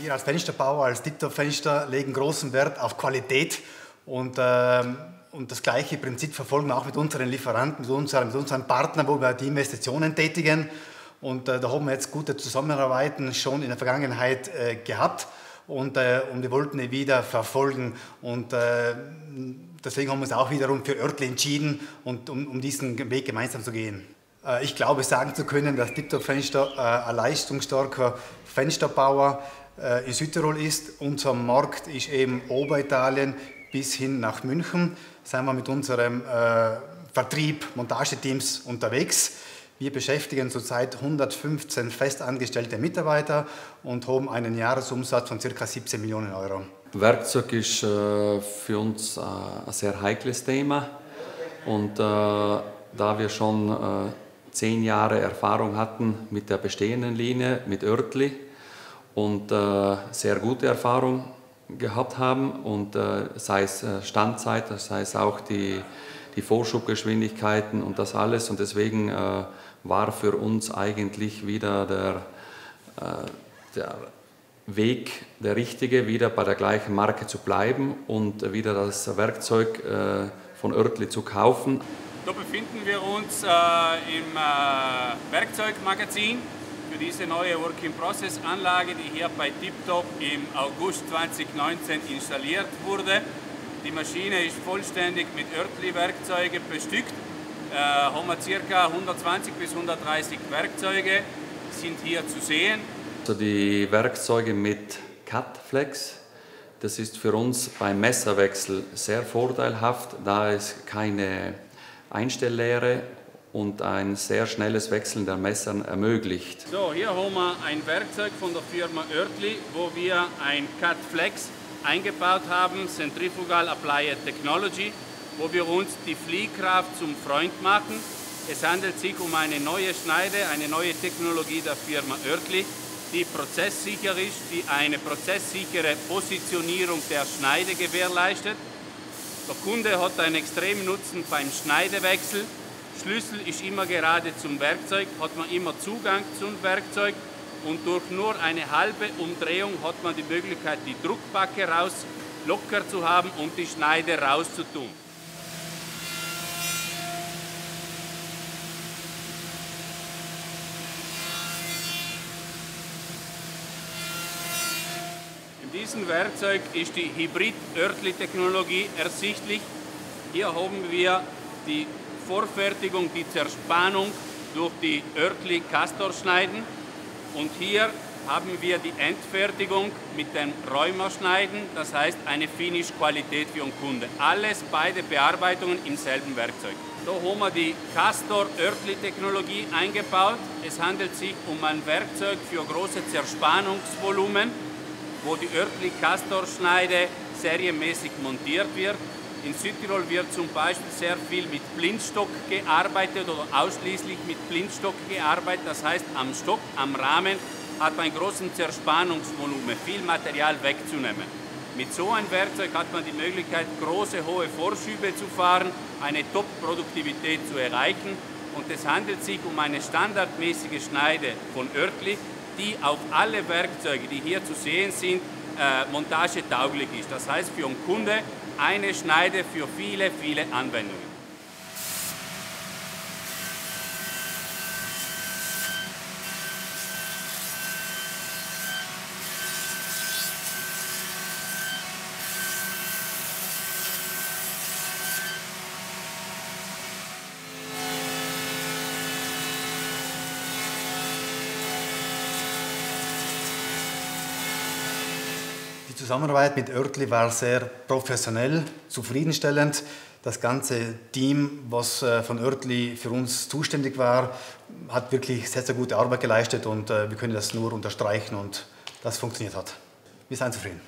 Wir als Fensterbauer, als Tiptop Fenster legen großen Wert auf Qualität und das gleiche Prinzip verfolgen wir auch mit unseren Lieferanten, mit unseren Partnern, wo wir die Investitionen tätigen. Und da haben wir jetzt gute Zusammenarbeiten schon in der Vergangenheit gehabt und wir wollten die wieder verfolgen. Und deswegen haben wir uns auch wiederum für Oertli entschieden und um diesen Weg gemeinsam zu gehen. Ich glaube, sagen zu können, dass Tiptop Fenster ein leistungsstarker Fensterbauer in Südtirol ist. Unser Markt ist eben Oberitalien bis hin nach München. Da sind wir mit unserem Vertrieb, Montageteams unterwegs. Wir beschäftigen zurzeit 115 festangestellte Mitarbeiter und haben einen Jahresumsatz von ca. 17 Millionen Euro. Werkzeug ist für uns ein sehr heikles Thema und da wir schon 10 Jahre Erfahrung hatten mit der bestehenden Linie, mit Oertli und sehr gute Erfahrung gehabt haben und sei es Standzeit, sei es auch die Vorschubgeschwindigkeiten und das alles und deswegen war für uns eigentlich wieder der Weg der richtige, wieder bei der gleichen Marke zu bleiben und wieder das Werkzeug von Oertli zu kaufen. Da befinden wir uns im Werkzeugmagazin für diese neue Work-in-Process-Anlage, die hier bei Tiptop im August 2019 installiert wurde. Die Maschine ist vollständig mit Oertli-Werkzeugen bestückt. Haben wir ca. 120 bis 130 Werkzeuge, sind hier zu sehen. Also die Werkzeuge mit Cutflex, das ist für uns beim Messerwechsel sehr vorteilhaft, da es keine Einstelllehre und ein sehr schnelles Wechseln der Messern ermöglicht. So, hier haben wir ein Werkzeug von der Firma Oertli, wo wir ein Cutflex eingebaut haben, Centrifugal Applied Technology, wo wir uns die Fliehkraft zum Freund machen. Es handelt sich um eine neue Schneide, eine neue Technologie der Firma Oertli, die prozesssicher ist, die eine prozesssichere Positionierung der Schneide gewährleistet. Der Kunde hat einen extremen Nutzen beim Schneidewechsel. Schlüssel ist immer gerade zum Werkzeug, hat man immer Zugang zum Werkzeug und durch nur eine halbe Umdrehung hat man die Möglichkeit, die Druckbacke raus locker zu haben und die Schneide rauszutun. In diesem Werkzeug ist die Hybrid-Oertli-Technologie ersichtlich. Hier haben wir die Vorfertigung, die Zerspannung durch die Oertli-Castor-Schneiden und hier haben wir die Endfertigung mit den Rheuma-Schneiden, das heißt eine Finish-Qualität für den Kunde. Beide Bearbeitungen im selben Werkzeug. Da haben wir die Castor-Oertli-Technologie eingebaut. Es handelt sich um ein Werkzeug für große Zerspannungsvolumen, wo die Oertli-Castor-Schneide serienmäßig montiert wird. In Südtirol wird zum Beispiel sehr viel mit Blindstock gearbeitet oder ausschließlich mit Blindstock gearbeitet. Das heißt, am Stock, am Rahmen hat man ein großes Zerspannungsvolumen, viel Material wegzunehmen. Mit so einem Werkzeug hat man die Möglichkeit, große, hohe Vorschübe zu fahren, eine Top-Produktivität zu erreichen. Und es handelt sich um eine standardmäßige Schneide von Oertli, die auf alle Werkzeuge, die hier zu sehen sind, montagetauglich ist. Das heißt für den Kunde eine Schneide für viele, viele Anwendungen. Die Zusammenarbeit mit Oertli war sehr professionell, zufriedenstellend. Das ganze Team, was von Oertli für uns zuständig war, hat wirklich sehr, sehr gute Arbeit geleistet und wir können das nur unterstreichen und das funktioniert hat. Wir sind zufrieden.